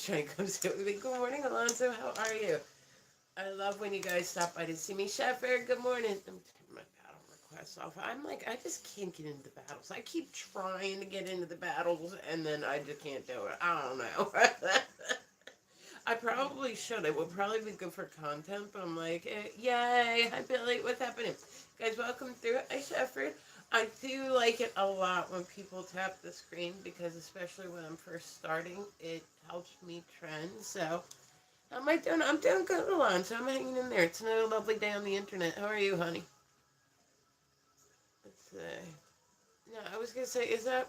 trying to come sit with me. Good morning, Alonso. How are you? I love when you guys stop by to see me. Chef Eric, good morning. I'm taking my battle requests off. I'm like, I just can't get into the battles. I keep trying to get into the battles, and then I just can't do it. I don't know. I probably should. It would probably be good for content, but I'm like, yay. Hi, Billy. What's happening? Guys, welcome through. Hi, Shefford. I do like it a lot when people tap the screen because, especially when I'm first starting, it helps me trend. So, how am I doing? I'm doing good, Alonso. I'm hanging in there. It's another lovely day on the internet. How are you, honey? Let's see. No, I was gonna say, is that?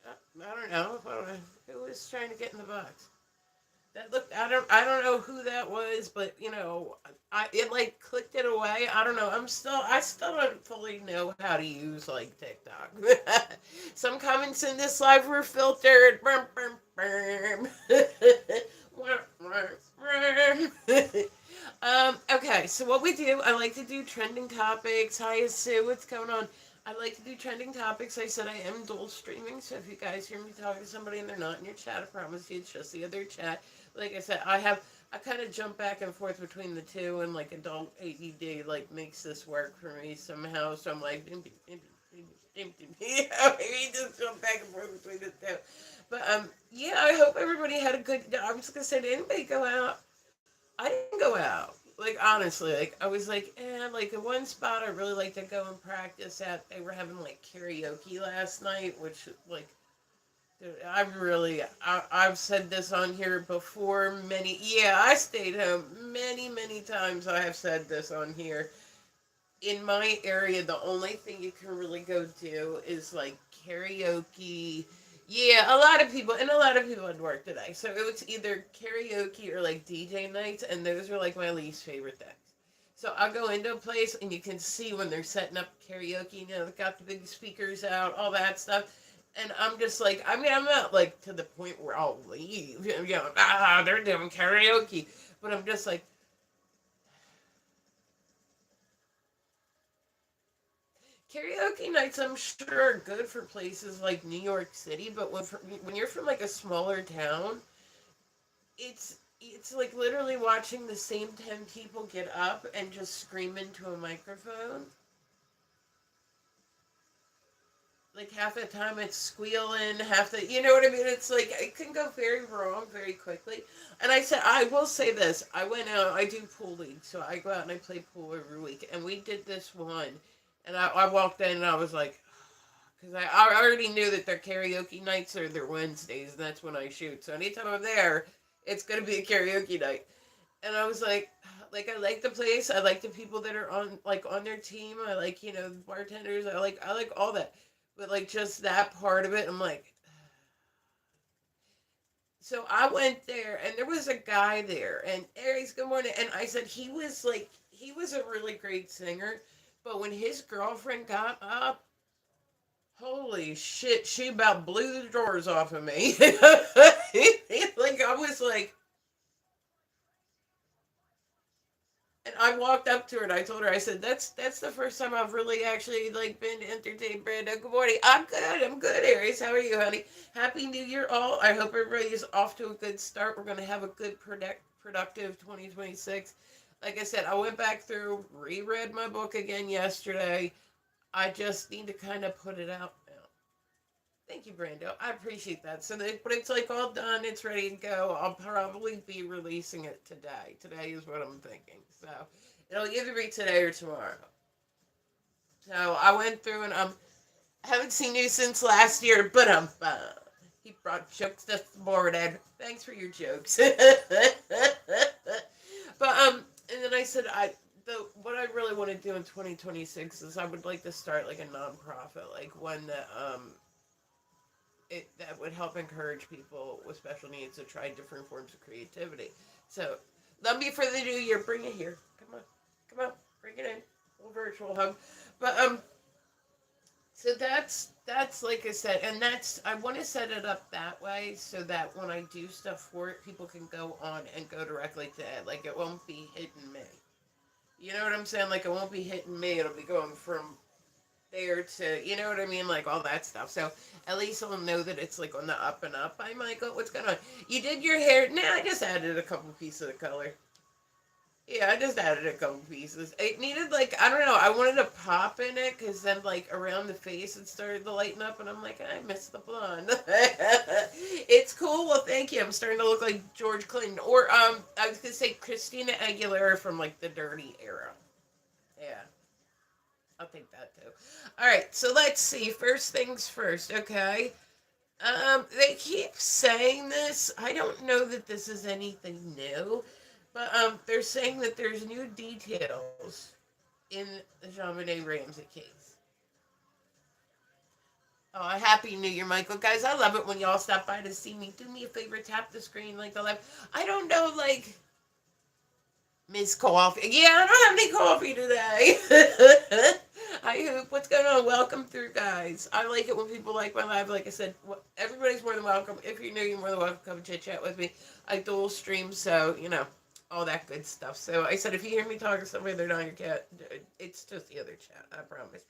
I don't know. I don't know. Who was trying to get in the box? That looked. I don't know who that was, but I it like clicked it away. I don't know. I still don't fully know how to use like TikTok. Some comments in this live were filtered. Brum, brum, brum. Okay, so what we do, I like to do trending topics. Hi, Sue, what's going on? I like to do trending topics. I said I am dual streaming, so if you guys hear me talking to somebody and they're not in your chat, I promise you it's just the other chat. Like I said, I kind of jump back and forth between the two, and like adult AED like makes this work for me somehow. So I'm like, maybe just jump back and forth between the two. But yeah, I hope everybody had a good. I was gonna say, did anybody go out? I didn't go out. Like honestly, like I was like, like the one spot I really like to go and practice at. They were having like karaoke last night, which like I've said this on here before. Yeah, I stayed home many times. I have said this on here. In my area, the only thing you can really go do is like karaoke. Yeah, a lot of people had work today. So it was either karaoke or like DJ nights, and those are like my least favorite things. So I'll go into a place and you can see when they're setting up karaoke, they've got the big speakers out, all that stuff. And I'm just like, I mean, I'm not like to the point where I'll leave, they're doing karaoke. But I'm just like, karaoke nights, I'm sure, are good for places like New York City, but when you're from like a smaller town, it's like literally watching the same 10 people get up and just scream into a microphone. Like half the time it's squealing, half the you know what I mean. It's like it can go very wrong very quickly. And I will say this: I went out. I do pool league, so I go out and I play pool every week. And we did this one, and I walked in and I was like, because I already knew that their karaoke nights are their Wednesdays, and that's when I shoot. So anytime I'm there, it's gonna be a karaoke night. And I was like I like the place. I like the people that are on their team. I like the bartenders. I like all that. But like just that part of it, I'm like. So I went there, and there was a guy there, and Aries, good morning. And I said he was a really great singer, but when his girlfriend got up, holy shit, she about blew the doors off of me. Like I was like, and I walked up to her and I told her, I said, that's the first time I've really actually like been entertained, Brando. Good morning. I'm good, Aries. How are you, honey? Happy New Year all. I hope everybody is off to a good start. We're gonna have a good productive 2026. Like I said, I went back through, reread my book again yesterday. I just need to kind of put it out now. Thank you, Brando. I appreciate that. But it's like all done. It's ready to go. I'll probably be releasing it today. Today is what I'm thinking. So it'll either be today or tomorrow. So I went through and I haven't seen you since last year, but I'm fine. He brought jokes to the board, Ed. Thanks for your jokes. But and then I said the what I really want to do in 2026 is I would like to start like a nonprofit, like one that that would help encourage people with special needs to try different forms of creativity. So, love me for the new year. Bring it here. Come on, bring it in. A little virtual hug. But so that's like I said, and that's I want to set it up that way so that when I do stuff for it, people can go on and go directly to it. Like it won't be hitting me. You know what I'm saying? Like it won't be hitting me. It'll be going from there to, you know what I mean, like all that stuff. So at least I'll know that it's like on the up and up. I'm like, oh, what's going on? You did your hair? Nah, I just added a couple pieces of color. Yeah, I just added a couple pieces. It needed like I don't know. I wanted a pop in it because then like around the face it started to lighten up, and I'm like, I missed the blonde. It's cool. Well, thank you. I'm starting to look like George Clinton, or I was gonna say Christina Aguilera from like the Dirty era. Yeah, I'll take that too. All right, so let's see. First things first. Okay. They keep saying this. I don't know that this is anything new, but they're saying that there's new details in the JonBenet Ramsey case. Oh, a happy New Year, Michael. Guys, I love it when y'all stop by to see me. Do me a favor, tap the screen like the left. I don't know, like, Miss Coffee. Yeah, I don't have any coffee today. I hope. What's going on? Welcome through, guys. I like it when people like my live. Like I said, everybody's more than welcome. If you're new, you're more than welcome to come chit chat with me. I dual stream, so, all that good stuff. So I said, if you hear me talking to somebody, they're not your cat. It's just the other chat, I promise.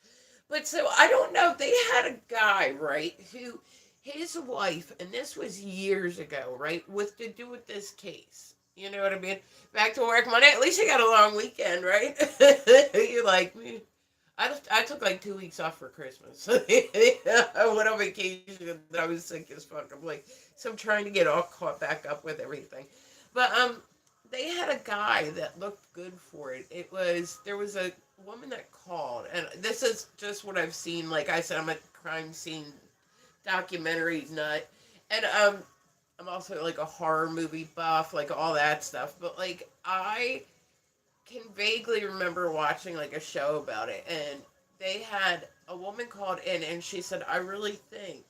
But so I don't know. They had a guy, right, who his wife, and this was years ago, right, with to do with this case. You know what I mean? Back to work Monday. At least you got a long weekend, right? You're like me. I took like 2 weeks off for Christmas. I went on vacation and I was sick as fuck. I'm like, so I'm trying to get all caught back up with everything. But they had a guy that looked good for it. There was a woman that called, and this is just what I've seen. Like I said, I'm a crime scene documentary nut, and I'm also like a horror movie buff, like all that stuff. But like I can vaguely remember watching like a show about it, and they had a woman called in, and she said, "I really think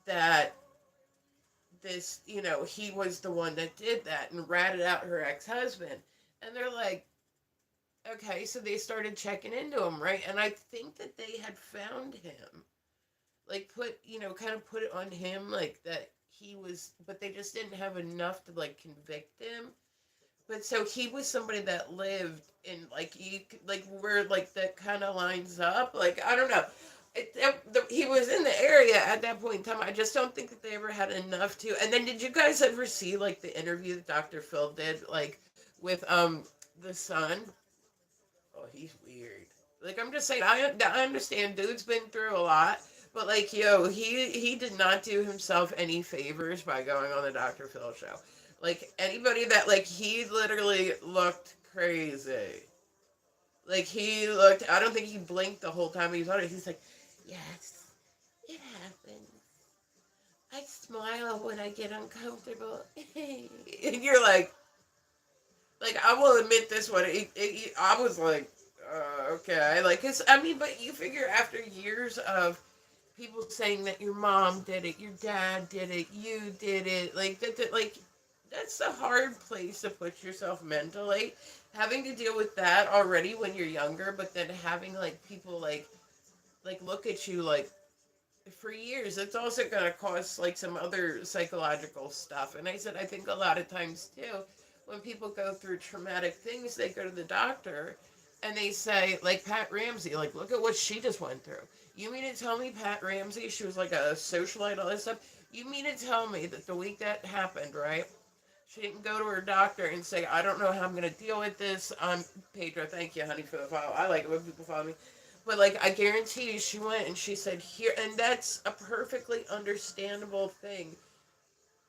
that he was the one that did that and ratted out her ex-husband." And they're like, okay, so they started checking into him, right? And I think that they had found him, like kind of put it on him, like that he was, but they just didn't have enough to like convict him. But so he was somebody that lived in like where like that kind of lines up. Like I don't know. He was in the area at that point in time. I just don't think that they ever had enough to. And then did you guys ever see like the interview that Dr. Phil did like with the son? Oh, he's weird. Like I'm just saying, I understand, dude's been through a lot, but like yo, he did not do himself any favors by going on the Dr. Phil show. Like anybody that like he literally looked crazy. Like he looked. I don't think he blinked the whole time he was on it. He's like, yes, it happens. I smile when I get uncomfortable. And you're like I will admit this one. I was like, okay, like, cause I mean, but you figure after years of people saying that your mom did it, your dad did it, you did it, like like that's a hard place to put yourself mentally. Having to deal with that already when you're younger, but then having like people like look at you like for years, it's also going to cause like some other psychological stuff. And I said, I think a lot of times too, when people go through traumatic things, they go to the doctor and they say, like Pat Ramsey, like, look at what she just went through. You mean to tell me Pat Ramsey, she was like a socialite, all this stuff? You mean to tell me that the week that happened, right? She didn't go to her doctor and say, I don't know how I'm going to deal with this. Pedro, thank you, honey, for the follow. I like it when people follow me. But, like, I guarantee you, she went and she said, here, and that's a perfectly understandable thing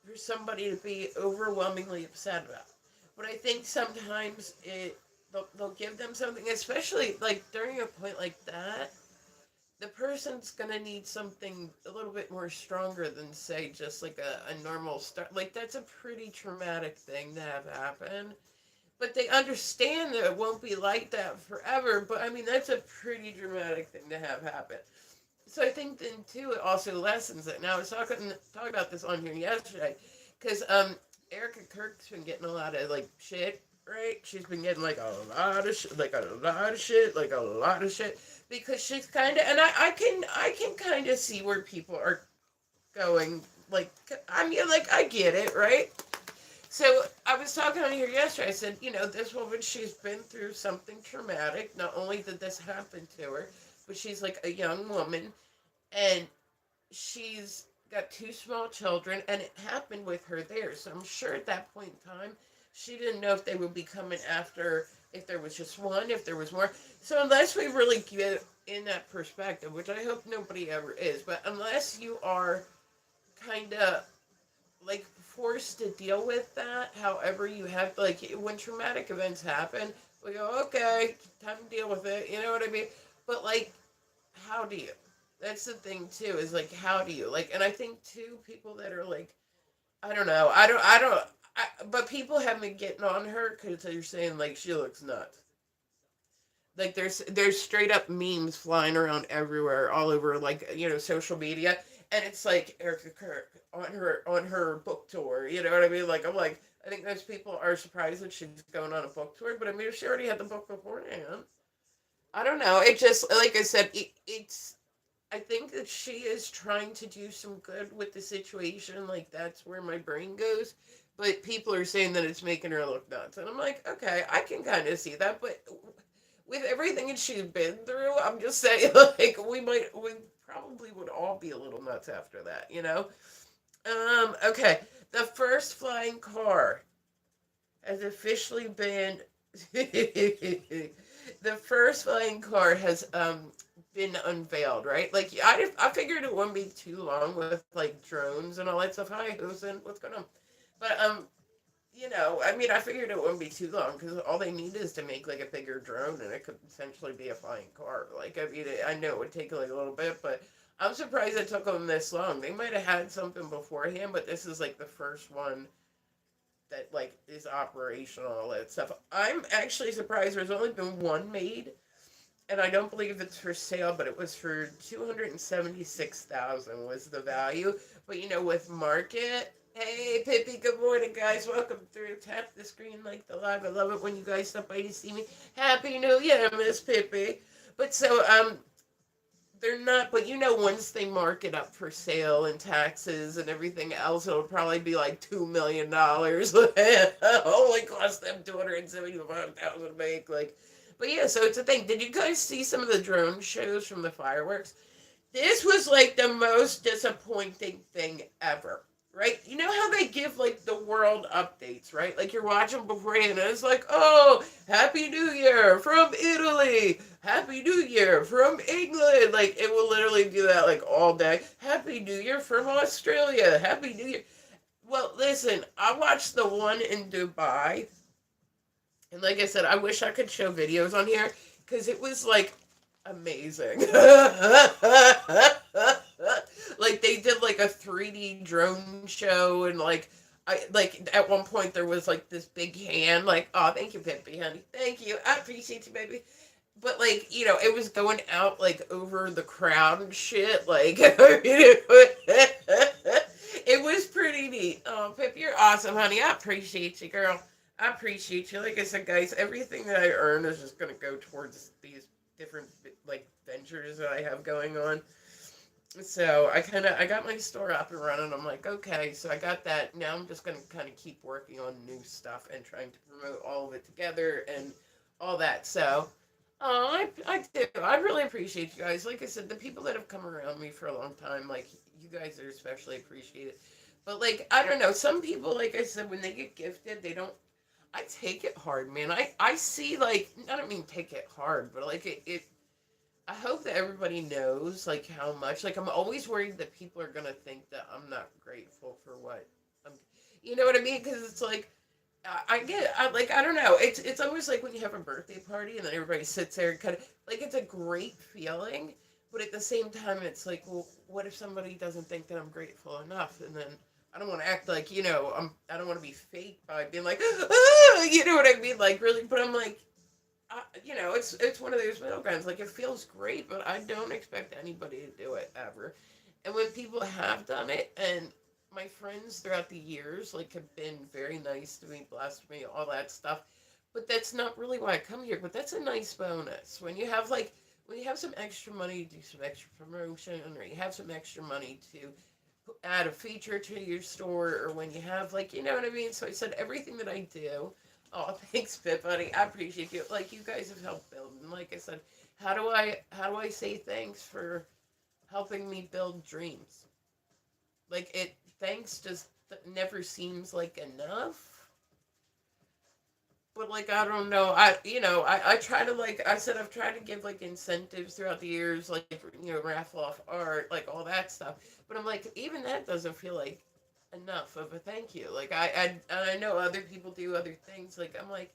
for somebody to be overwhelmingly upset about. But I think sometimes they'll give them something, especially, like, during a point like that, the person's gonna need something a little bit more stronger than say just like a normal start. Like that's a pretty traumatic thing to have happen. But they understand that it won't be like that forever. But I mean that's a pretty dramatic thing to have happen. So I think then too it also lessens it. Now I was talking about this on here yesterday because Erica Kirk's been getting a lot of like shit, right? She's been getting like a lot of shit, like a lot of shit, like a lot of shit because she's kind of, and I can kind of see where people are going. Like I mean, like I get it, right? So I was talking on here yesterday. I said, this woman, she's been through something traumatic. Not only did this happen to her, but she's like a young woman, and she's got two small children, and it happened with her there. So I'm sure at that point in time, she didn't know if they would be coming after, if there was just one, if there was more. So unless we really get in that perspective, which I hope nobody ever is, but unless you are kind of like forced to deal with that, however you have, like when traumatic events happen, we go, okay, time to deal with it. You know what I mean? But like, how do you? That's the thing too. Is like, how do you like? And I think too, people that are like, I don't know, I don't. But people have been getting on her because they're saying like she looks nuts. Like there's straight up memes flying around everywhere, all over like social media, and it's like Erica Kirk on her book tour. You know what I mean? Like I'm like I think those people are surprised that she's going on a book tour, but I mean if she already had the book beforehand, I don't know. It just like I said, it's I think that she is trying to do some good with the situation. Like that's where my brain goes. But people are saying that it's making her look nuts, and I'm like, okay, I can kind of see that. But with everything that she's been through, I'm just saying, like we probably would all be a little nuts after that, you know. Okay, the first flying car has officially been the first flying car has been unveiled, right? Like I figured it wouldn't be too long with like drones and all that stuff. Hi, who's in? What's going on? But I mean, I figured it wouldn't be too long because all they need is to make like a bigger drone, and it could essentially be a flying car. Like, I mean, I know it would take like a little bit, but I'm surprised it took them this long. They might have had something beforehand, but this is like the first one that like is operational, all that stuff. I'm actually surprised there's only been one made, and I don't believe it's for sale, but it was for 276,000 was the value. But with market, hey Pippi, good morning guys, welcome through. Tap the screen like the live. I love it when you guys stop by to see me. Happy New Year, Miss Pippi. But so they're not, but once they mark it up for sale and taxes and everything else, it'll probably be like $2 million. Only cost them 275,000 to make. Like, but yeah, so it's a thing. Did you guys see some of the drone shows from the fireworks? This was like the most disappointing thing ever. Right? You know how they give like the world updates, right? Like you're watching beforehand and it's like, oh, Happy New Year from Italy. Happy New Year from England. Like it will literally do that like all day. Happy New Year from Australia. Happy New Year. Well, listen, I watched the one in Dubai, and like I said, I wish I could show videos on here because it was like amazing. Like they did like a 3D drone show, and like I like at one point there was like this big hand, like, oh, thank you, Pippi, honey, thank you, I appreciate you, baby. But like it was going out like over the crowd and shit. Like it was pretty neat. Oh, Pip, you're awesome, honey. I appreciate you, girl. I appreciate you. Like I said, guys, everything that I earn is just gonna go towards these different like ventures that I have going on. So I got my store up and running. I'm like, okay, so I got that. Now I'm just gonna kind of keep working on new stuff and trying to promote all of it together and all that. So, oh, I do. I really appreciate you guys. Like I said, the people that have come around me for a long time, like you guys are especially appreciated. But like I don't know, some people, like I said, when they get gifted, they don't. I take it hard, man. I see like I don't mean take it hard, but like it I hope that everybody knows like how much like I'm always worried that people are gonna think that I'm not grateful for what I'm. You know what I mean? Because it's like I don't know. It's always like when you have a birthday party and then everybody sits there and kind of like it's a great feeling, but at the same time it's like, well, what if somebody doesn't think that I'm grateful enough, and then I don't want to act like I don't want to be fake by being like you know what I mean, like really, but I'm like it's one of those middle grounds. Like it feels great, but I don't expect anybody to do it ever. And when people have done it, and my friends throughout the years like have been very nice to me, blessed me, all that stuff. But that's not really why I come here. But that's a nice bonus when you have some extra money to do some extra promotion, or you have some extra money to add a feature to your store, or when you have like you know what I mean. So I said everything that I do. Oh, thanks, Pip, buddy. I appreciate you. Like, you guys have helped build. And like I said, how do I say thanks for helping me build dreams? Like it thanks just never seems like enough. But like I don't know, I try to like I said I've tried to give like incentives throughout the years, like raffle off art, like all that stuff. But I'm like even that doesn't feel like enough of a thank you. Like I know other people do other things. Like I'm like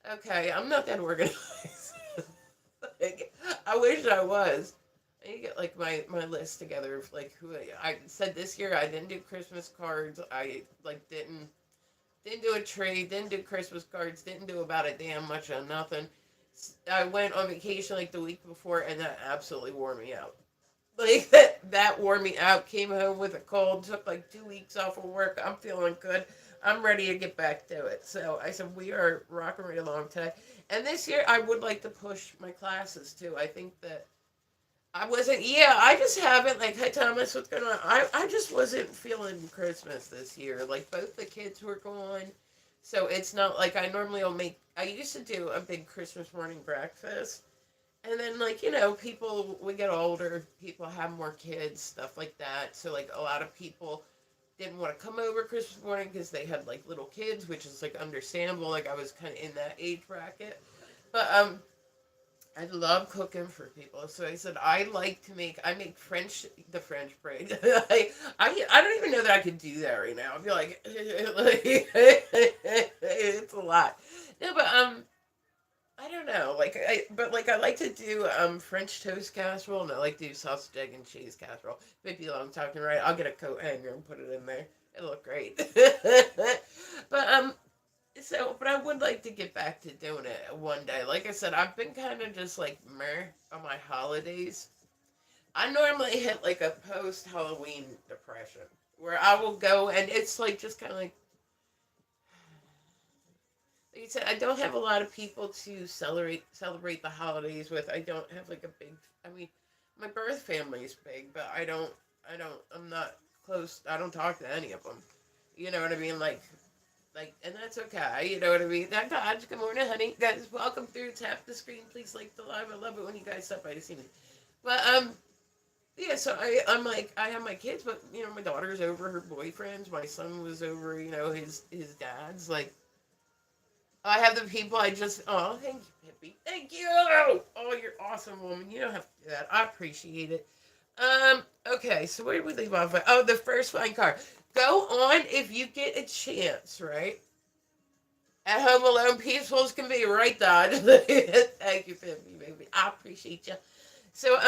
okay, I'm not that organized. Like I wish I was. I need to get like my list together of like who I said this year I didn't do Christmas cards. I like didn't do a tree, didn't do Christmas cards, didn't do about a damn much of nothing. I went on vacation like the week before, and that absolutely wore me out. Like that wore me out. Came home with a cold. Took like 2 weeks off of work. I'm feeling good. I'm ready to get back to it. So I said we are rocking right along today. And this year I would like to push my classes too. I think that I wasn't. Yeah, I just haven't. Like, hi Thomas, what's going on? I just wasn't feeling Christmas this year. Like both the kids were gone, so it's not like I normally will make. I used to do a big Christmas morning breakfast, and then like people we get older, people have more kids, stuff like that. So like a lot of people didn't want to come over Christmas morning because they had like little kids, which is like understandable. Like I was kind of in that age bracket, but I love cooking for people, so I said I like to make. I make the French braid. I don't even know that I could do that right now. I feel like, it's a lot. No, but I don't know. But I like to do French toast casserole, and I like to do sausage, egg, and cheese casserole. If you know what I'm talking right, I'll get a coat hanger and put it in there. It'll look great. But but I would like to get back to doing it one day. Like I said, I've been kind of just like meh on my holidays. I normally hit like a post Halloween depression where I will go and it's like just kind of like you said, I don't have a lot of people to celebrate the holidays with. I don't have like a big. I mean, my birth family is big, but I'm not close. I don't talk to any of them. You know what I mean? And that's okay. You know what I mean? That Dodge, good morning, honey. Guys, welcome through. Tap the screen, please like the live. I love it when you guys stop by to see me. But yeah. So I'm like, I have my kids, but my daughter's over her boyfriends. My son was over, his dad's. Like, I have the people I just. Oh, thank you, Pippi. Thank you. Oh, you're awesome, woman. You don't have to do that. I appreciate it. Okay. So where did we leave off? Oh, the first flying car. Go on if you get a chance, right? At home alone, peaceful as can be, right, Dodge? Thank you, Pimpy, baby. I appreciate you. So,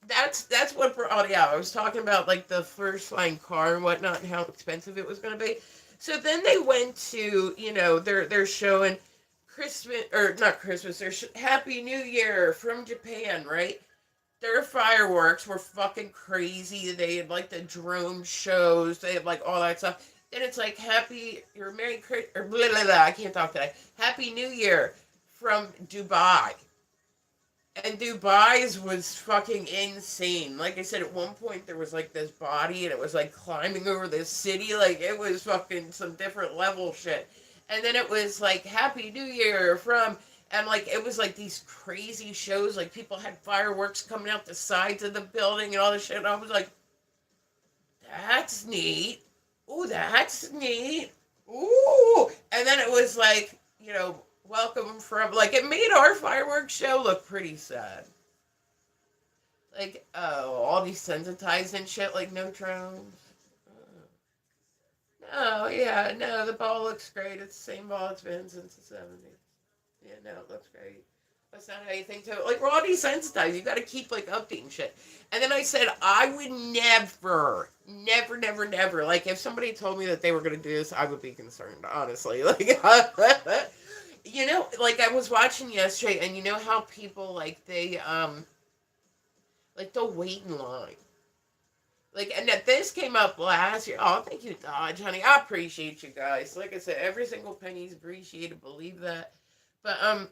that's what brought. Oh, yeah, I was talking about like the first flying car and whatnot, and how expensive it was going to be. So then they went to, they're showing Christmas or not Christmas, Happy New Year from Japan, right? Their fireworks were fucking crazy. They had like the drone shows. They had like all that stuff. Then it's like happy or Merry Christmas or blah, blah, blah. I can't talk today. Happy New Year from Dubai. And Dubai's was fucking insane. Like I said, at one point there was like this body and it was like climbing over this city. Like it was fucking some different level shit. And then it was like Happy New Year from and like it was like these crazy shows. Like people had fireworks coming out the sides of the building and all this shit. And I was like, that's neat. Ooh, that's neat. Ooh. And then it was like, welcome from like it made our fireworks show look pretty sad. Like, oh, all desensitized and shit, like no drones. Oh, yeah, no, the ball looks great. It's the same ball it's been since the 70s. Yeah, no, it looks great. That's not how you think to. Like, we're all desensitized. You gotta keep, like, updating shit. And then I said, I would never, never, never, never. Like, if somebody told me that they were gonna do this, I would be concerned, honestly. Like, like, I was watching yesterday, and you know how people, like, they'll wait in line. Like, and that this came up last year. Oh, thank you, Dodge, honey. I appreciate you guys. Like I said, every single penny is appreciated. Believe that. But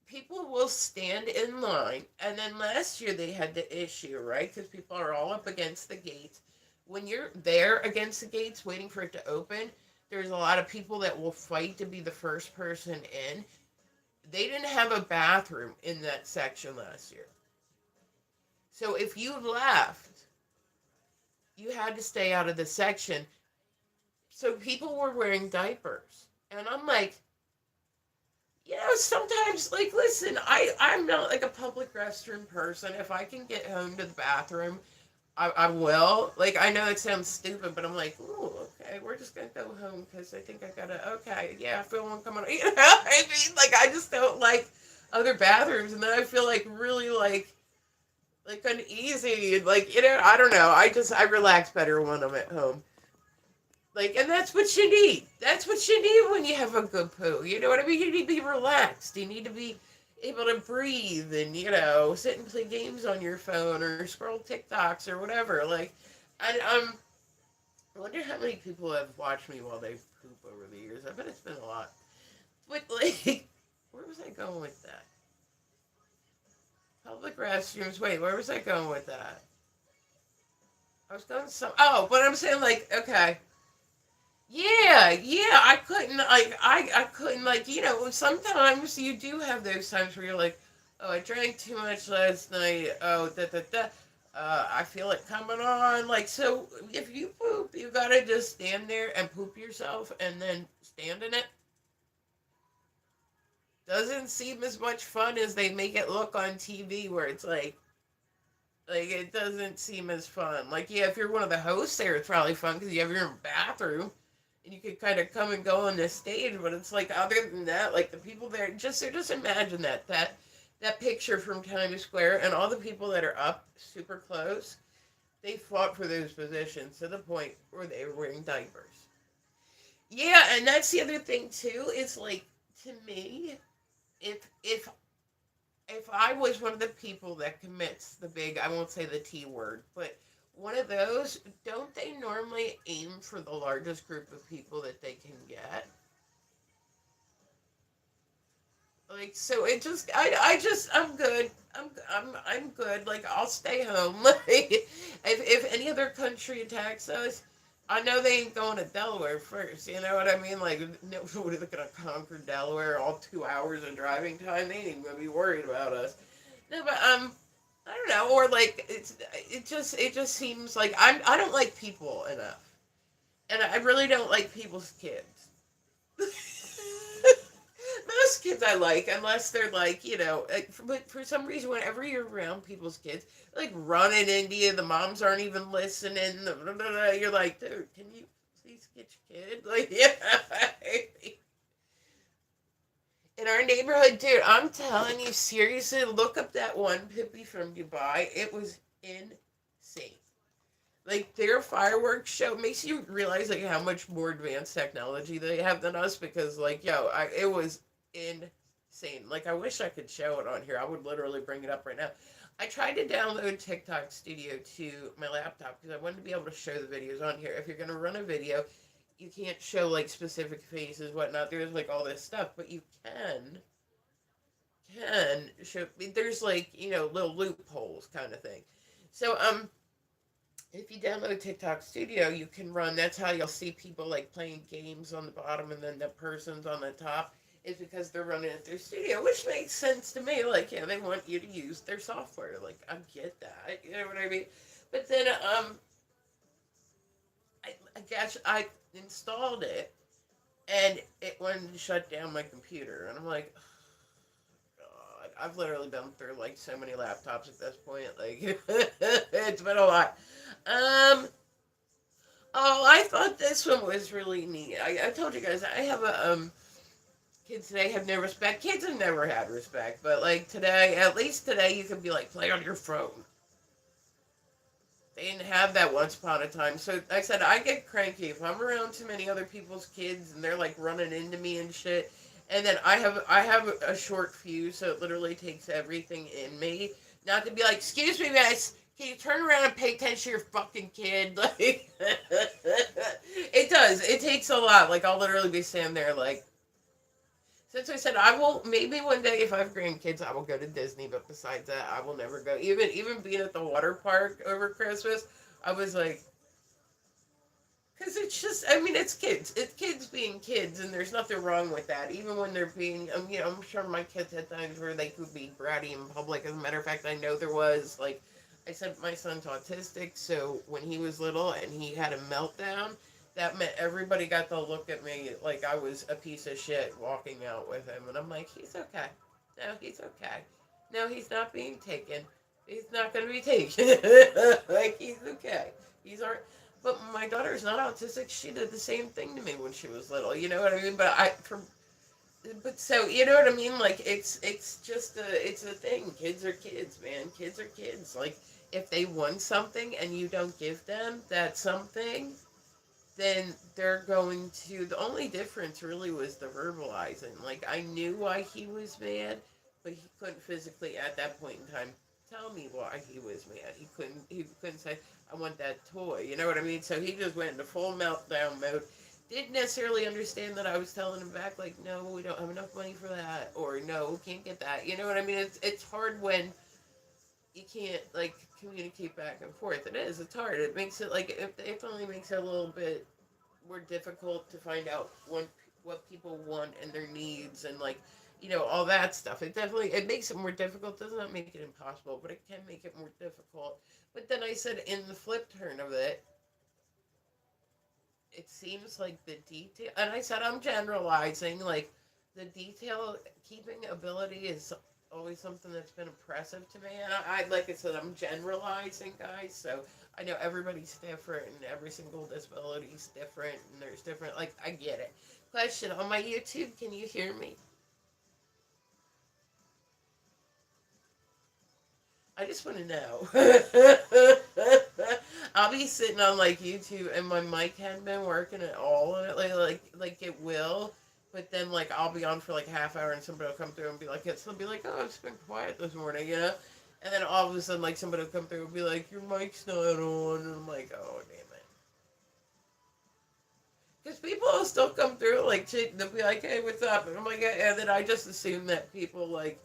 people will stand in line, and then last year they had the issue, right? Because people are all up against the gates. When you're there against the gates, waiting for it to open, there's a lot of people that will fight to be the first person in. They didn't have a bathroom in that section last year. So if you left, you had to stay out of the section. So people were wearing diapers. And I'm like, sometimes, like, listen, I'm not like a public restroom person. If I can get home to the bathroom, I will. Like, I know it sounds stupid, but I'm like, ooh, okay, we're just gonna go home because I think I gotta. Okay, yeah, I feel one coming. I mean, like, I just don't like other bathrooms, and then I feel like really like uneasy, and like I don't know. I relax better when I'm at home. Like, and that's what you need. That's what you need when you have a good poo. You know what I mean? You need to be relaxed. You need to be able to breathe and, sit and play games on your phone or scroll TikToks or whatever. Like, I wonder how many people have watched me while they poop over the years. I bet it's been a lot. But, like, where was I going with that? Public restrooms. Wait, where was I going with that? I was going some. Oh, but I'm saying, like, okay. Yeah, I couldn't like I couldn't like sometimes you do have those times where you're like, oh, I drank too much last night. Oh, da da da. I feel it coming on. Like, so if you poop, you gotta just stand there and poop yourself and then stand in it. Doesn't seem as much fun as they make it look on TV, where it's like it doesn't seem as fun. Like, yeah, if you're one of the hosts there, it's probably fun because you have your own bathroom and you can kind of come and go on the stage. But it's like, other than that, like, the people there, just imagine that picture from Times Square and all the people that are up super close. They fought for those positions to the point where they were wearing diapers. Yeah, and that's the other thing too. It's like, to me, if I was one of the people that commits the big, I won't say the T word, but one of those, don't they normally aim for the largest group of people that they can get? Like, so it just, I'm good. I'm good. Like, I'll stay home. Like, if any other country attacks us, I know they ain't going to Delaware first. You know what I mean? Like, nobody's gonna conquer Delaware all 2 hours of driving time. They ain't even gonna be worried about us. No, but I don't know. Or like, it just seems like I don't like people enough, and I really don't like people's kids. Most kids I like, unless they're like, but for some reason, whenever you're around people's kids, like running into you, the moms aren't even listening. You're like, dude, can you please get your kid? Like, yeah. In our neighborhood, dude, I'm telling you, seriously, look up that one Pippi from Dubai. It was insane. Like, their fireworks show makes you realize like how much more advanced technology they have than us, because like, it was insane. Like, I wish I could show it on here. I would literally bring it up right now. I tried to download TikTok Studio to my laptop because I wanted to be able to show the videos on here. If you're gonna run a video, you can't show like specific faces, whatnot. There's like all this stuff, but you can show. There's like, little loopholes kind of thing. So if you download TikTok Studio, you can run. That's how you'll see people like playing games on the bottom, and then the person's on the top. Is because they're running at their studio, which makes sense to me. Like, yeah, they want you to use their software. Like, I get that. You know what I mean? But then, I guess I installed it, and it wanted to shut down my computer, and I'm like, God, I've literally been through like so many laptops at this point. Like, it's been a lot. Um, oh, I thought this one was really neat. I told you guys I have a kids today have no respect. Kids have never had respect, but like today, at least today, you can be like, play on your phone. They didn't have that once upon a time. So like I said, I get cranky if I'm around too many other people's kids and they're like running into me and shit. And then I have a short fuse, so it literally takes everything in me not to be like, excuse me, miss. Can you turn around and pay attention to your fucking kid? Like, it does. It takes a lot. Like, I'll literally be standing there like, since I said I will, maybe one day if I have grandkids, I will go to Disney. But besides that, I will never go. Even being at the water park over Christmas, I was like, Because it's just, I mean, it's kids. It's kids being kids, and there's nothing wrong with that. Even when they're being, I'm sure my kids had times where they could be bratty in public. As a matter of fact, I know there was, like, I said my son's autistic, so when he was little and he had a meltdown, that meant everybody got to look at me like I was a piece of shit walking out with him. And I'm like, he's okay. No, he's okay. No, he's not being taken. He's not going to be taken. Like, he's okay. He's all right. But my daughter's not autistic. She did the same thing to me when she was little. You know what I mean? But so you know what I mean? Like it's just it's a thing. Kids are kids, man. Kids are kids. Like if they want something and you don't give them that something, then they're going to. The only difference really was the verbalizing. Like I knew why he was mad, but he couldn't physically at that point in time tell me why he was mad. He couldn't say I want that toy. You know what I mean? So he just went into full meltdown mode. Didn't necessarily understand that I was telling him back like, no, we don't have enough money for that, or no, we can't get that. You know what I mean? It's hard when you can't like communicate back and forth. It is. It's hard. It makes it like it definitely makes it a little bit more difficult to find out what people want and their needs and like all that stuff. It makes it more difficult. Does not make it impossible, but it can make it more difficult. But then I said in the flip turn of it, it seems like the detail, and I said I'm generalizing, like the detail keeping ability is always something that's been impressive to me. And like I said, I'm generalizing, guys. So I know everybody's different, and every single disability is different, and there's different. Like I get it. Question on my YouTube: can you hear me? I just want to know. I'll be sitting on like YouTube and my mic hadn't been working at all, and like it will, but then like I'll be on for like half hour and somebody will come through and be like, it'll be like, oh, it's been quiet this morning, and then all of a sudden like somebody will come through and be like, your mic's not on, and I'm like, oh damn it, because people will still come through like they'll be like, hey, what's up, and I'm like, and then I just assume that people like,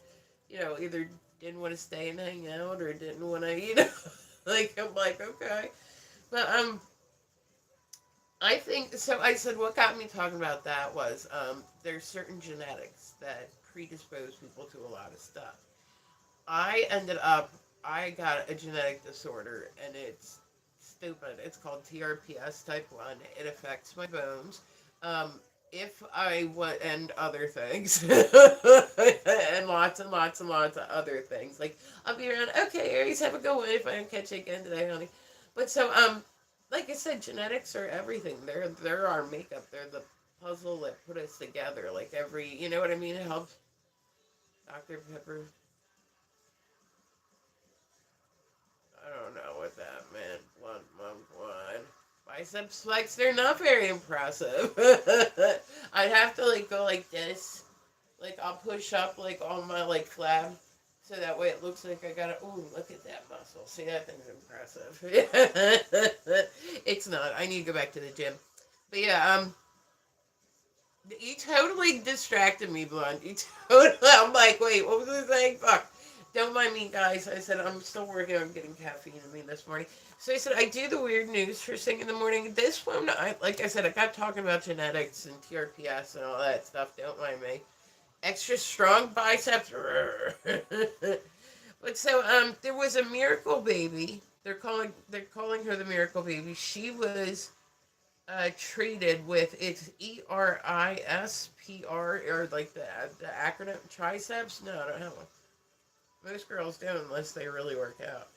either didn't want to stay and hang out or didn't want to, like I'm like okay. But I think so. I said what got me talking about that was there's certain genetics that predispose people to a lot of stuff. I got a genetic disorder and it's stupid. It's called TRPS type 1. It affects my bones. Um, if I want, and other things, and lots and lots and lots of other things. Like, I'll be around, okay, Aries, have a good one if I don't catch you again today, honey. But so, like I said, genetics are everything. They're our makeup. They're the puzzle that put us together. Like you know what I mean? It helps. Dr. Pepper. I don't know what that meant. 1 1 1. Biceps flex. They're not very impressive. I'd have to like go like this. Like I'll push up like on my like flab, so that way it looks like I got it. Ooh, look at that muscle. See, that thing's impressive. It's not. I need to go back to the gym. But yeah, you totally distracted me, Blonde. You totally. I'm like, wait, what was I saying? Fuck. Don't mind me, guys. I said I'm still working on getting caffeine in me this morning. So I said I do the weird news first thing in the morning. This one, like I said, I got talking about genetics and TRPS and all that stuff. Don't mind me. Extra strong biceps. But so there was a miracle baby. They're calling her the miracle baby. She was treated with it's ERISPR or like the acronym triceps. No, I don't have one. Most girls don't unless they really work out.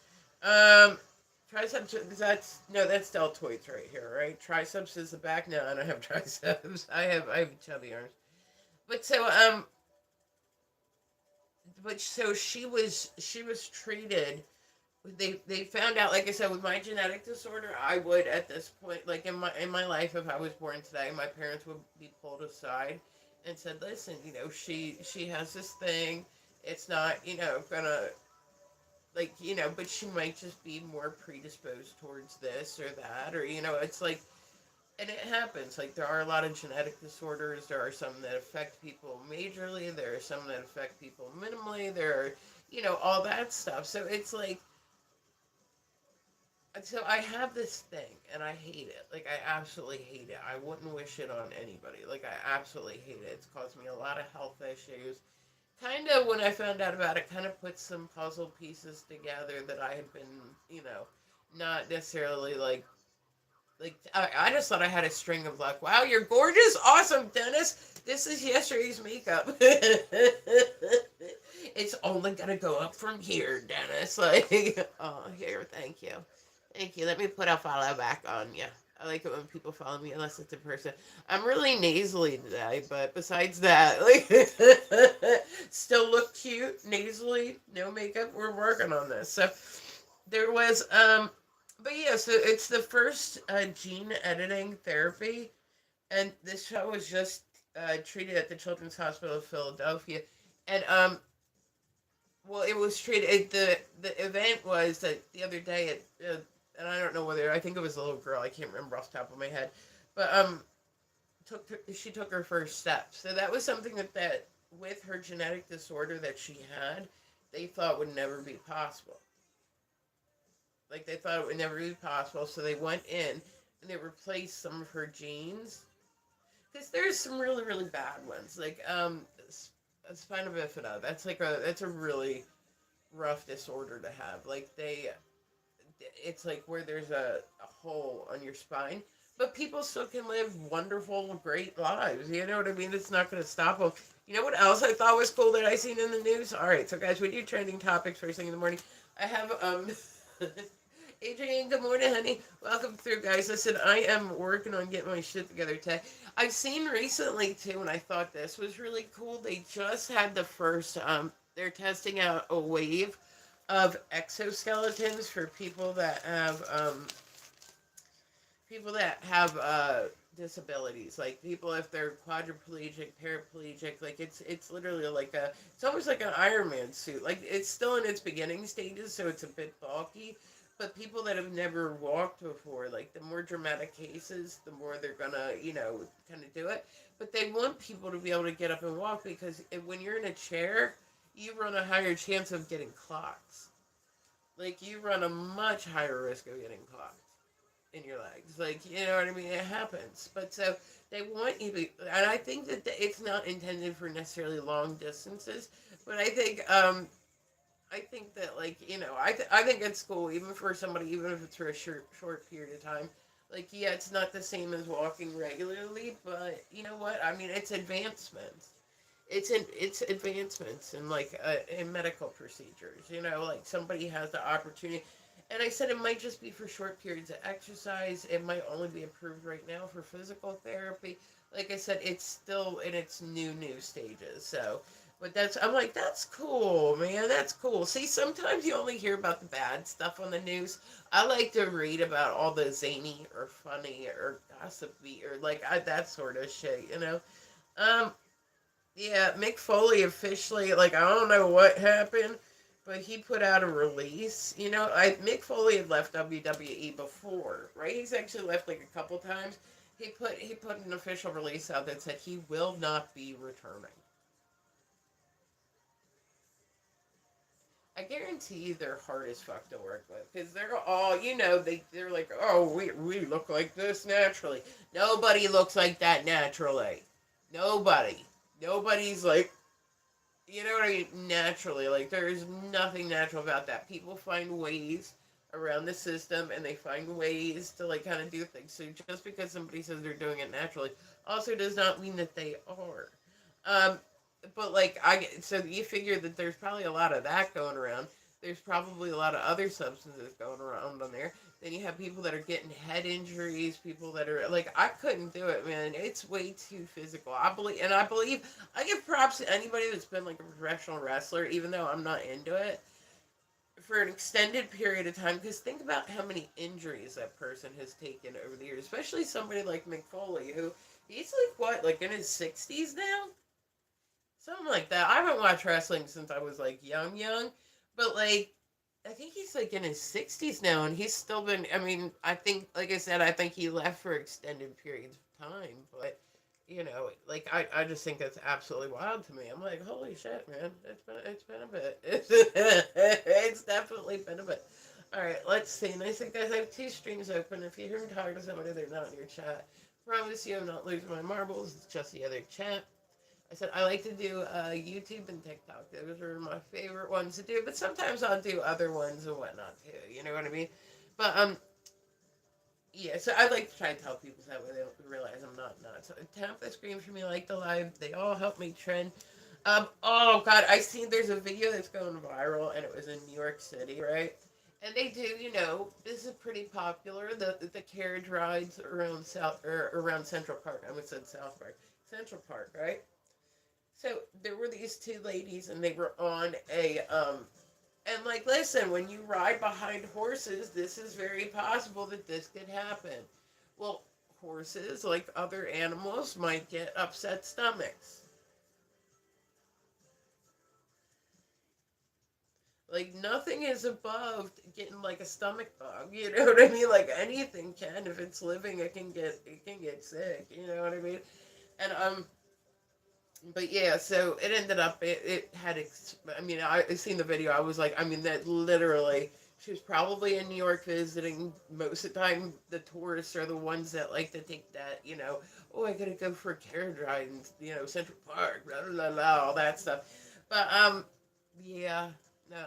Triceps. That's deltoids right here, right? Triceps is the back. No, I don't have triceps. I have chubby arms. But so she was treated. They found out, like I said, with my genetic disorder, I would at this point, like in my life, if I was born today, my parents would be pulled aside and said, listen, she has this thing. It's not gonna like but she might just be more predisposed towards this or that, or it's like, and it happens. Like there are a lot of genetic disorders. There are some that affect people majorly. There are some that affect people minimally. There are all that stuff. So it's like So I have this thing, and I hate it. Like I absolutely hate it. I wouldn't wish it on anybody. Like I absolutely hate it. It's caused me a lot of health issues. Kind of when I found out about it, kind of put some puzzle pieces together that I had been, not necessarily I just thought I had a string of luck. Wow, you're gorgeous, awesome, Dennis. This is yesterday's makeup. It's only gonna go up from here, Dennis. Like, oh, here, thank you, thank you. Let me put a follow back on you. I like it when people follow me, unless it's in person. I'm really nasally today, but besides that, still look cute nasally, no makeup. We're working on this. So there was but yeah, so it's the first gene editing therapy, and this show was just treated at the Children's Hospital of Philadelphia, and well, it was treated. The event was that the other day, and I don't know whether I think it was a little girl. I can't remember off the top of my head, but she took her first steps. So that was something that with her genetic disorder that she had, they thought would never be possible. Like they thought it would never be possible, so they went in and they replaced some of her genes because there's some really really bad ones, like spina bifida. That's a really rough disorder to have. Like it's like where there's a hole on your spine, but people still can live wonderful, great lives. You know what I mean? It's not going to stop them. You know what else I thought was cool that I seen in the news? All right, so guys, we do trending topics first thing in the morning. I have Adrian, good morning, honey. Welcome through, guys. Listen, I am working on getting my shit together today. I've seen recently too, and I thought this was really cool. They just had the first. They're testing out a wave of exoskeletons for people that have disabilities, like people if they're quadriplegic, paraplegic. Like it's literally like it's almost like an Iron Man suit. Like it's still in its beginning stages, so it's a bit bulky. But people that have never walked before, like the more dramatic cases, the more they're gonna, kind of do it. But they want people to be able to get up and walk because when you're in a chair, you run a higher chance of getting clots. Like you run a much higher risk of getting clots in your legs. Like, you know what I mean? It happens. But so they want you to, and I think that it's not intended for necessarily long distances, but I think that I think it's cool even for somebody, even if it's for a short period of time. Like, yeah, it's not the same as walking regularly, but you know what? I mean, it's advancements. It's advancements in in medical procedures. Like somebody has the opportunity, and I said it might just be for short periods of exercise. It might only be approved right now for physical therapy. Like I said, it's still in its new stages. So, but I'm like, that's cool, man. That's cool. See, sometimes you only hear about the bad stuff on the news. I like to read about all the zany or funny or gossipy or that sort of shit. Um, yeah, Mick Foley officially, I don't know what happened, but he put out a release. Mick Foley had left WWE before, right? He's actually left a couple times. He put an official release out that said he will not be returning. I guarantee you they're hard as fuck to work with because they're all, they're like, oh, we look like this naturally. Nobody looks like that naturally. Nobody. Nobody's like, you know what I mean? Naturally, there's nothing natural about that. People find ways around the system, and they find ways to kind of do things. So just because somebody says they're doing it naturally, also does not mean that they are. Um, but so you figure that there's probably a lot of that going around. There's probably a lot of other substances going around on there. Then you have people that are getting head injuries, people that are I couldn't do it, man. It's way too physical. I believe I give props to anybody that's been a professional wrestler, even though I'm not into it, for an extended period of time. Because think about how many injuries that person has taken over the years, especially somebody like Mick Foley, who he's what, in his 60s now? Something like that. I haven't watched wrestling since I was young, but I think he's in his 60s now, and he's still been. I mean, I think, like I said, I think he left for extended periods of time, but I just think that's absolutely wild to me. I'm like, holy shit, man! It's been a bit. It's definitely been a bit. Alright, let's see. And I think guys, I have two streams open. If you hear me talking to somebody, they're not in your chat. Promise you I'm not losing my marbles. It's just the other chat. I said I like to do YouTube and TikTok. Those are my favorite ones to do. But sometimes I'll do other ones and whatnot too. You know what I mean? But yeah. So I like to try and tell people so that way they don't realize I'm not nuts. So tap the screen for me, like the live. They all help me trend. Oh God, I seen there's a video that's going viral, and it was in New York City, right? And they do, this is pretty popular. The carriage rides around South or around Central Park. I almost said South Park, Central Park, right? So there were these two ladies, and they were on and like, listen, when you ride behind horses, this is very possible that this could happen. Well, horses, like other animals, might get upset stomachs. Like nothing is above getting like a stomach bug. You know what I mean? Like anything can. If it's living, it can get sick. You know what I mean? And but yeah, so it ended up it had. I mean, I seen the video. I was like, I mean, that literally. She was probably in New York visiting. Most of the time, the tourists are the ones that like to take that. Oh, I gotta go for a carriage ride in Central Park. Blah blah blah, all that stuff. But yeah, no,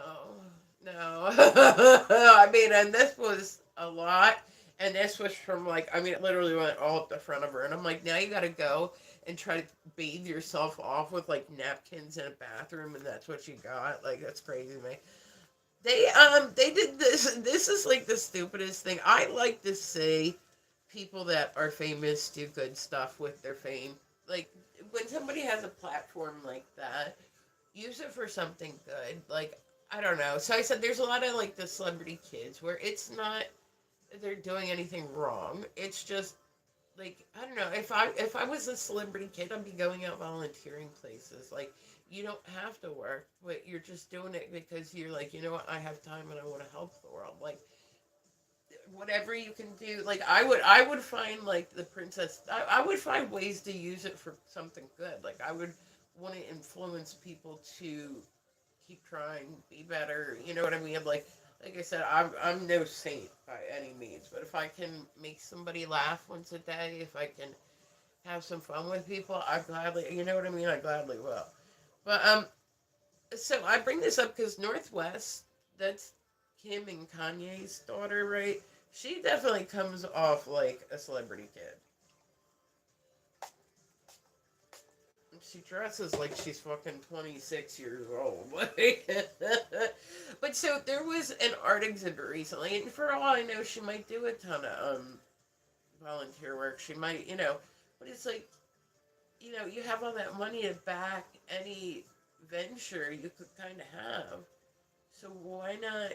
no. I mean, and this was a lot. And this was from like, I mean, it literally went all up the front of her. And I'm like, now you gotta go and try to bathe yourself off with like napkins in a bathroom, and that's what you got. Like, that's crazy to me. They did this. This is like the stupidest thing. I like to see people that are famous do good stuff with their fame. Like, when somebody has a platform like that, use it for something good. Like, I don't know. So I said there's a lot of like the celebrity kids where it's not they're doing anything wrong. It's just like, I don't know, if I was a celebrity kid, I'd be going out volunteering places. Like, you don't have to work, but you're just doing it because you're like, you know what, I have time and I want to help the world. Like, whatever you can do. Like, I would find like the princess. I would find ways to use it for something good. Like, I would want to influence people to keep trying, be better. You know what I mean? Like I said, I'm no saint by any means, but if I can make somebody laugh once a day, if I can have some fun with people, I gladly, you know what I mean? I gladly will. But so I bring this up because Northwest, that's Kim and Kanye's daughter, right? She definitely comes off like a celebrity kid. She dresses like she's fucking 26 years old. But so there was an art exhibit recently, and for all I know, she might do a ton of volunteer work. She might, but it's like, you have all that money to back any venture you could kind of have. So why not,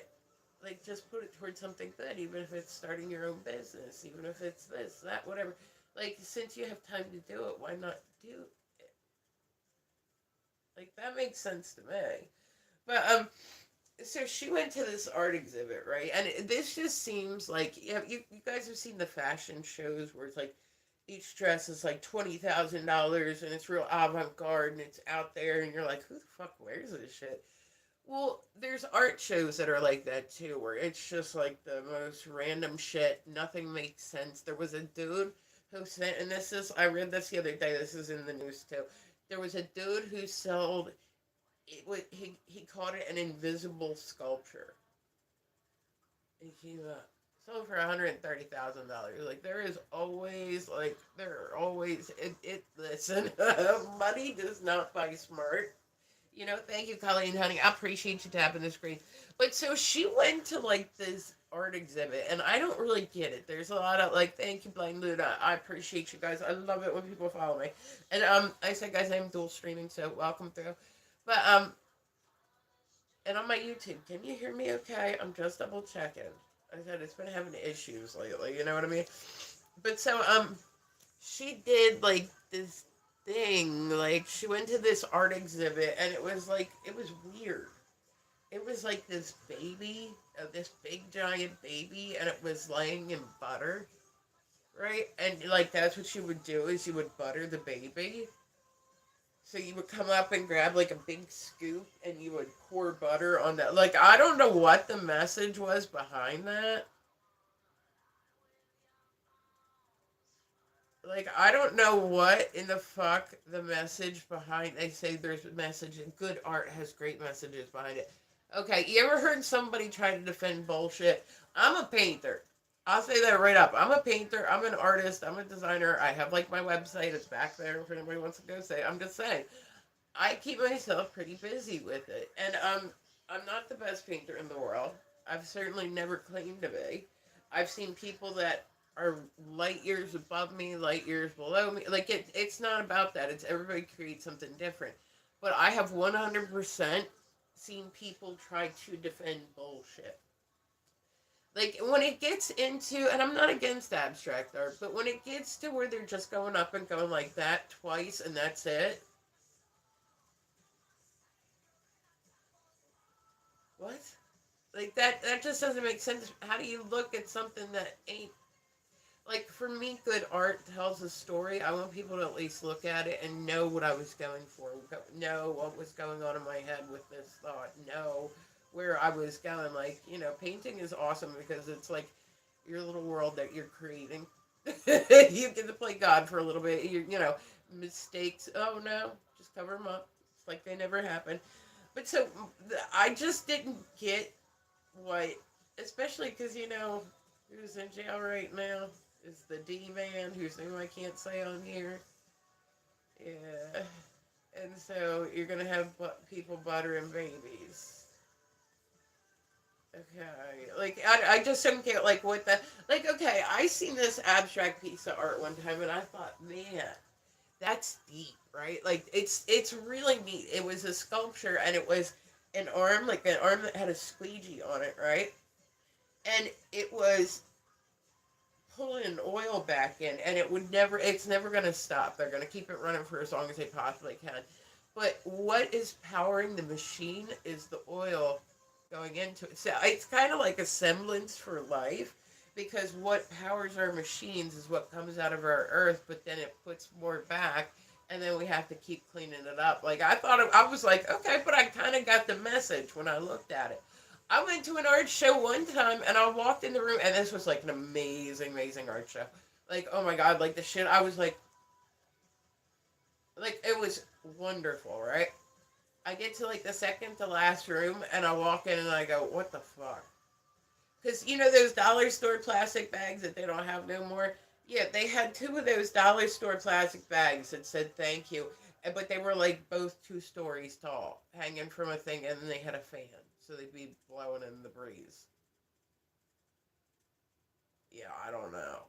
like, just put it towards something good, even if it's starting your own business, even if it's this, that, whatever. Like, since you have time to do it, why not do it? Like, that makes sense to me. But so she went to this art exhibit, right? And this just seems like, you guys have seen the fashion shows where it's like each dress is like $20,000 and it's real avant garde and it's out there and you're like, who the fuck wears this shit? Well, there's art shows that are like that too, where it's just like the most random shit. Nothing makes sense. There was a dude who sent, and I read this the other day. This is in the news too. There was a dude who sold he called it an invisible sculpture. He sold for $130,000. Like, there are always listen, money does not buy smart. Thank you, Colleen, honey. I appreciate you tapping the screen. But so she went to like this art exhibit, and I don't really get it. There's a lot of like, thank you, Blaine Luna. I appreciate you guys. I love it when people follow me. And I said, guys, I'm dual streaming, so welcome through. But and on my YouTube, can you hear me? Okay, I'm just double checking. I said it's been having issues lately. You know what I mean? But so she did like this thing. Like, she went to this art exhibit, and it was weird. It was like this big giant baby, and it was laying in butter, right? And like, that's what she would do, is she would butter the baby. So you would come up and grab like a big scoop and you would pour butter on that. Like, I don't know what the message was behind that. Like, I don't know what in the fuck the message behind. They say there's a message and good art has great messages behind it. Okay, you ever heard somebody try to defend bullshit? I'm a painter. I'll say that right up. I'm a painter. I'm an artist. I'm a designer. I have like my website. It's back there if anybody wants to go say it. I'm just saying. I keep myself pretty busy with it. And I'm not the best painter in the world. I've certainly never claimed to be. I've seen people that are light years above me, light years below me. Like it's not about that. It's everybody creates something different. But I have 100% seen people try to defend bullshit. Like when it gets into, and I'm not against abstract art, but when it gets to where they're just going up and going like that twice and that's it, what? Like that just doesn't make sense. How do you look at something that ain't like for me good art tells a story. I want people to at least look at it and know what I was going for. Know what was going on in my head with this thought. Know where I was going. Like, painting is awesome because it's like your little world that you're creating. You get to play God for a little bit. Mistakes. Oh no, just cover them up. It's like they never happened. But so I just didn't get what, especially because who's in jail right now is the D man whose name I can't say on here. Yeah, and so you're gonna have people buttering babies. Okay, like I just don't get like what the like. Okay, I seen this abstract piece of art one time and I thought, man, that's deep, right? Like it's really neat. It was a sculpture and it was an arm that had a squeegee on it, right? And it was pulling oil back in, and it's never going to stop. They're going to keep it running for as long as they possibly can. But what is powering the machine is the oil going into it. So it's kind of like a semblance for life, because what powers our machines is what comes out of our earth, but then it puts more back, and then we have to keep cleaning it up. Like I was like, okay, but I kind of got the message when I looked at it. I went to an art show one time and I walked in the room and this was like an amazing, amazing art show. Like, oh my god, like the shit I was like it was wonderful, right? I get to like the second to last room and I walk in and I go, what the fuck? Because those dollar store plastic bags that they don't have no more? Yeah, they had two of those dollar store plastic bags that said thank you. But they were like both 2 stories tall, hanging from a thing, and then they had a fan. So they'd be blowing in the breeze. Yeah, I don't know.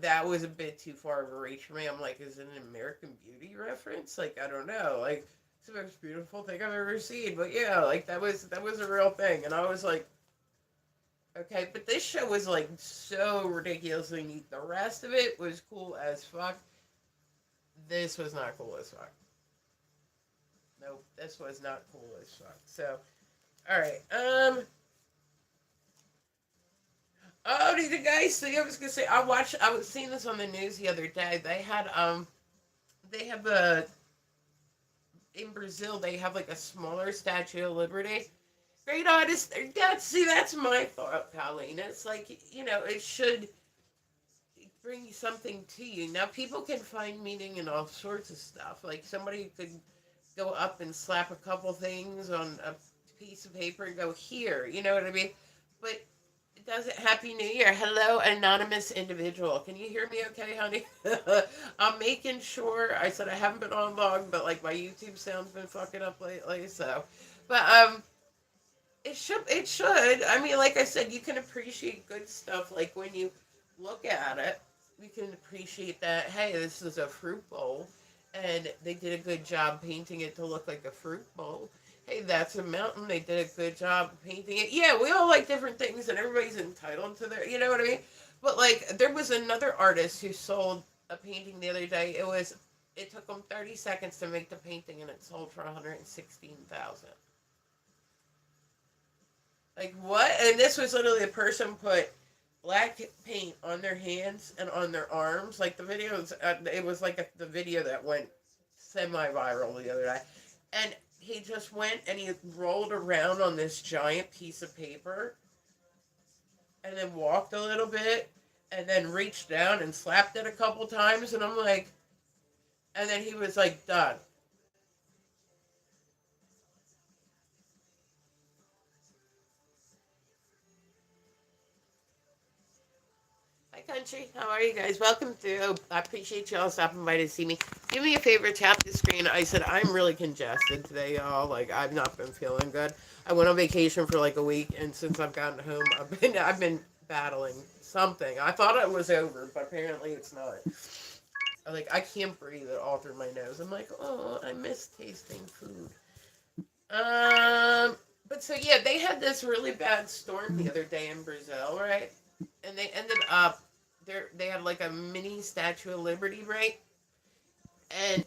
That was a bit too far of a reach for me. I'm like, is it an American Beauty reference? Like, I don't know. Like, it's the most beautiful thing I've ever seen. But yeah, like that was a real thing, and I was like, okay. But this show was like so ridiculously neat. The rest of it was cool as fuck. This was not cool as fuck. Nope, this was not cool as fuck. So, all right. Oh, did you guys see? I was gonna say I was seeing this on the news the other day. They have a in Brazil. They have like a smaller Statue of Liberty. Great artist. That's my thought, Colleen. It's like it should bring something to you. Now people can find meaning in all sorts of stuff. Like somebody could go up and slap a couple things on a piece of paper and go here. You know what I mean? But it doesn't. Happy New Year. Hello, anonymous individual. Can you hear me okay, honey? I'm making sure. I said I haven't been on long, but like my YouTube sound's been fucking up lately. So, but it should. I mean, like I said, you can appreciate good stuff. Like when you look at it, you can appreciate that. Hey, this is a fruit bowl, and they did a good job painting it to look like a fruit bowl. Hey, that's a mountain. They did a good job painting it. Yeah, we all like different things, and everybody's entitled to their. You know what I mean? But like, there was another artist who sold a painting the other day. It took them 30 seconds to make the painting, and it sold for 116,000. Like what? And this was literally a person put black paint on their hands and on their arms. Like the videos, it was like the video that went semi-viral the other day, and he just went and he rolled around on this giant piece of paper, and then walked a little bit, and then reached down and slapped it a couple times, and I'm like, and then he was like done. Hi, country. How are you guys? Welcome through. I appreciate y'all stopping by to see me. Do me a favor, tap the screen. I said I'm really congested today, y'all. Like I've not been feeling good. I went on vacation for like a week, and since I've gotten home, I've been battling something. I thought it was over, but apparently it's not. Like I can't breathe it all through my nose. I'm like, oh, I miss tasting food. But so yeah, they had this really bad storm the other day in Brazil, right? And they ended up they had like a mini Statue of Liberty, right? And